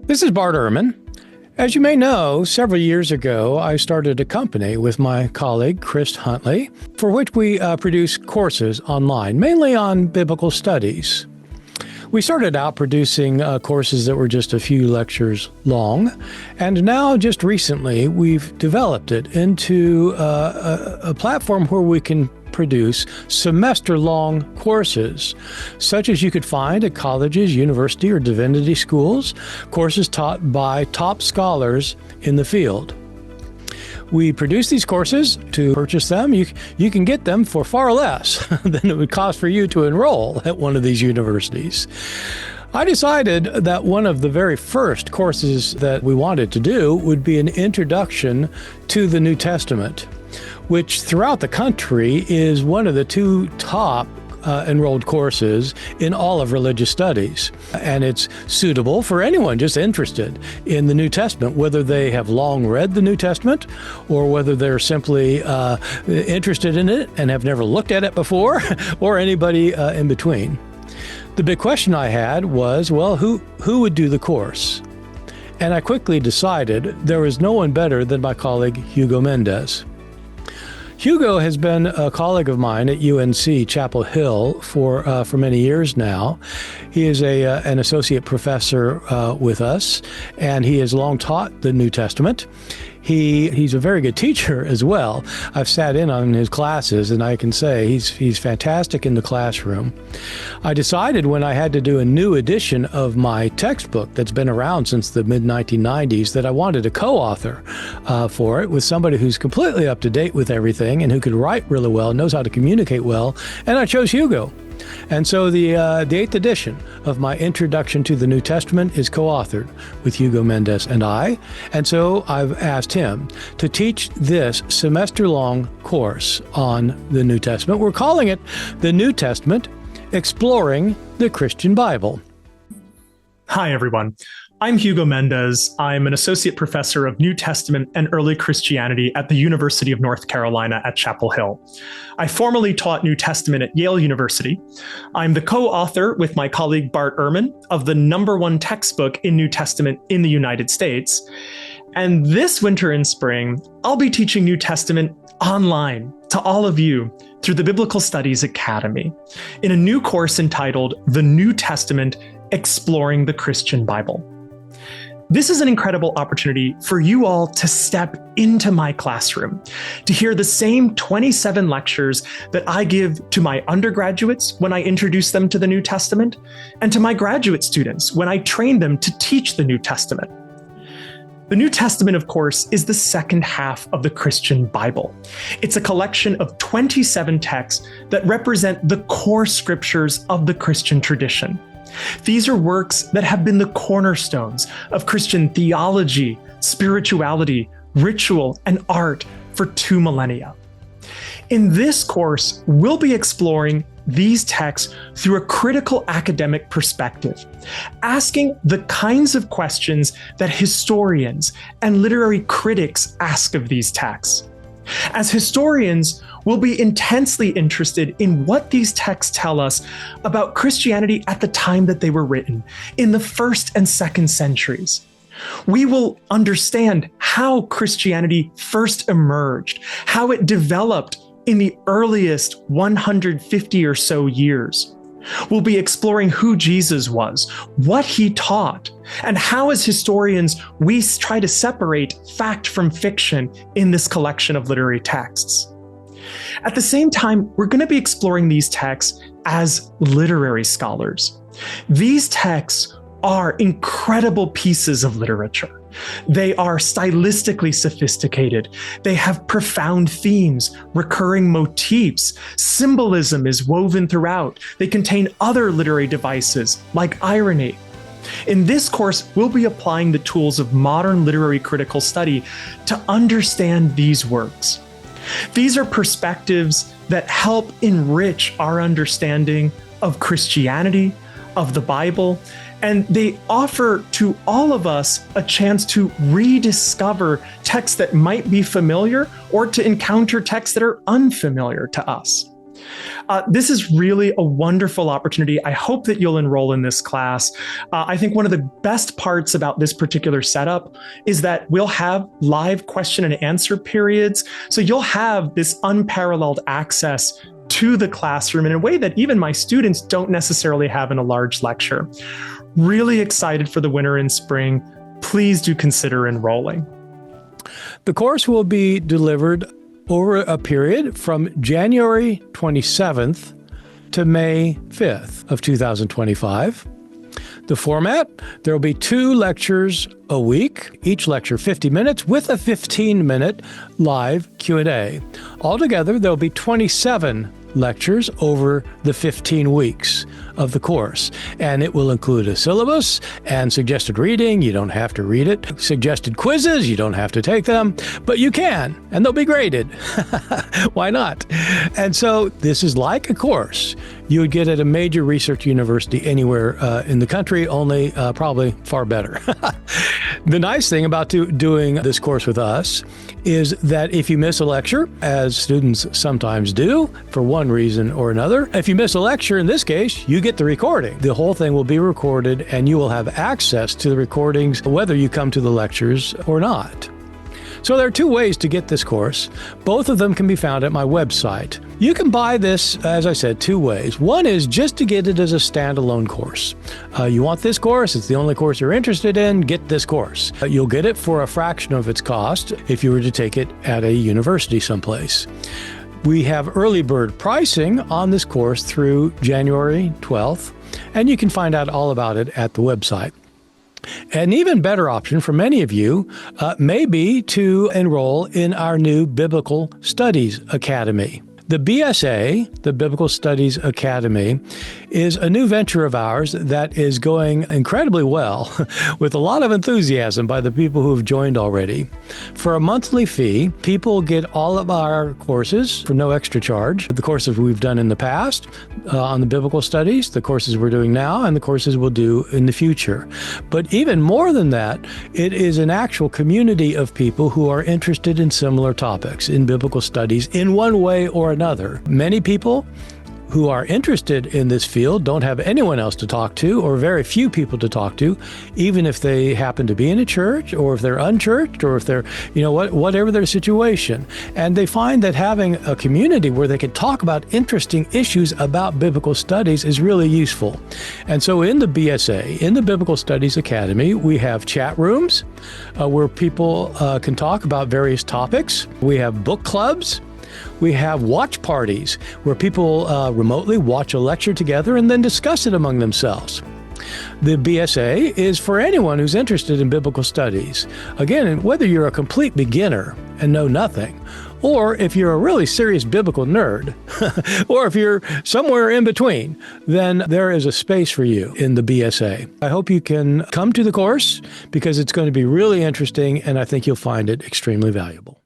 This is Bart Ehrman. As you may know, several years ago, I started a company with my colleague, Chris Huntley, for which we produce courses online, mainly on biblical studies. We started out producing courses that were just a few lectures long, and now just recently we've developed it into a platform where we can produce semester-long courses, such as you could find at colleges, university, or divinity schools, courses taught by top scholars in the field. We produce these courses. To purchase them, you can get them for far less than it would cost for you to enroll at one of these universities. I decided that one of the very first courses that we wanted to do would be an introduction to the New Testament, which throughout the country is one of the two top enrolled courses in all of religious studies. And it's suitable for anyone just interested in the New Testament, whether they have long read the New Testament or whether they're simply interested in it and have never looked at it before, or anybody in between. The big question I had was, well, who would do the course? And I quickly decided there was no one better than my colleague, Hugo Mendez. Hugo has been a colleague of mine at UNC Chapel Hill for many years now. He is an associate professor with us, and he has long taught the New Testament. He's a very good teacher as well. I've sat in on his classes, and I can say he's fantastic in the classroom. I decided when I had to do a new edition of my textbook that's been around since the mid-1990s that I wanted a co-author for it with somebody who's completely up to date with everything and who could write really well, knows how to communicate well, and I chose Hugo. And so the 8th edition of my Introduction to the New Testament is co-authored with Hugo Mendez and I. And so I've asked him to teach this semester-long course on the New Testament. We're calling it The New Testament, Exploring the Christian Bible. Hi, everyone. I'm Hugo Mendez. I'm an associate professor of New Testament and early Christianity at the University of North Carolina at Chapel Hill. I formerly taught New Testament at Yale University. I'm the co-author with my colleague Bart Ehrman of the #1 textbook in New Testament in the United States. And this winter and spring, I'll be teaching New Testament online to all of you through the Biblical Studies Academy in a new course entitled The New Testament, Exploring the Christian Bible. This is an incredible opportunity for you all to step into my classroom, to hear the same 27 lectures that I give to my undergraduates when I introduce them to the New Testament, and to my graduate students when I train them to teach the New Testament. The New Testament, of course, is the second half of the Christian Bible. It's a collection of 27 texts that represent the core scriptures of the Christian tradition. These are works that have been the cornerstones of Christian theology, spirituality, ritual, and art for 2 millennia. In this course, we'll be exploring these texts through a critical academic perspective, asking the kinds of questions that historians and literary critics ask of these texts. As historians, we'll be intensely interested in what these texts tell us about Christianity at the time that they were written, in the 1st and 2nd centuries. We will understand how Christianity first emerged, how it developed in the earliest 150 or so years. We'll be exploring who Jesus was, what he taught, and how as historians we try to separate fact from fiction in this collection of literary texts. At the same time, we're going to be exploring these texts as literary scholars. These texts are incredible pieces of literature. They are stylistically sophisticated. They have profound themes, recurring motifs. Symbolism is woven throughout. They contain other literary devices like irony. In this course, we'll be applying the tools of modern literary critical study to understand these works. These are perspectives that help enrich our understanding of Christianity, of the Bible, and they offer to all of us a chance to rediscover texts that might be familiar or to encounter texts that are unfamiliar to us. This is really a wonderful opportunity. I hope that you'll enroll in this class. I think one of the best parts about this particular setup is that we'll have live question and answer periods. So you'll have this unparalleled access to the classroom in a way that even my students don't necessarily have in a large lecture. Really excited for the winter and spring. Please do consider enrolling. The course will be delivered over a period from January 27th to May 5th of 2025. The format, there will be 2 lectures a week, each lecture 50 minutes with a 15-minute live Q&A. Altogether, there will be 27 lectures over the 15 weeks of the course. And it will include a syllabus and suggested reading. You don't have to read it. Suggested quizzes. You don't have to take them, but you can, and they'll be graded. Why not? And so this is like a course you would get at a major research university anywhere in the country, only probably far better. The nice thing about doing this course with us is that if you miss a lecture, as students sometimes do for one reason or another, if you miss a lecture, in this case, you get the recording. The whole thing will be recorded and you will have access to the recordings whether you come to the lectures or not. So there are 2 ways to get this course. Both of them can be found at my website. You can buy this, as I said, 2 ways. One is just to get it as a standalone course. You want this course, it's the only course you're interested in, get this course. You'll get it for a fraction of its cost if you were to take it at a university someplace. We have early bird pricing on this course through January 12th, and you can find out all about it at the website. An even better option for many of you may be to enroll in our new Biblical Studies Academy. The BSA, the Biblical Studies Academy, is a new venture of ours that is going incredibly well with a lot of enthusiasm by the people who have joined already. For a monthly fee, people get all of our courses for no extra charge. The courses we've done in the past on the biblical studies, the courses we're doing now, and the courses we'll do in the future. But even more than that, it is an actual community of people who are interested in similar topics in biblical studies in one way or another. Many people who are interested in this field don't have anyone else to talk to, or very few people to talk to, even if they happen to be in a church, or if they're unchurched, or if they're, whatever their situation. And they find that having a community where they can talk about interesting issues about biblical studies is really useful. And so in the BSA, in the Biblical Studies Academy, we have chat rooms where people can talk about various topics. We have book clubs. We have watch parties where people remotely watch a lecture together and then discuss it among themselves. The BSA is for anyone who's interested in biblical studies. Again, whether you're a complete beginner and know nothing, or if you're a really serious biblical nerd, or if you're somewhere in between, then there is a space for you in the BSA. I hope you can come to the course because it's going to be really interesting and I think you'll find it extremely valuable.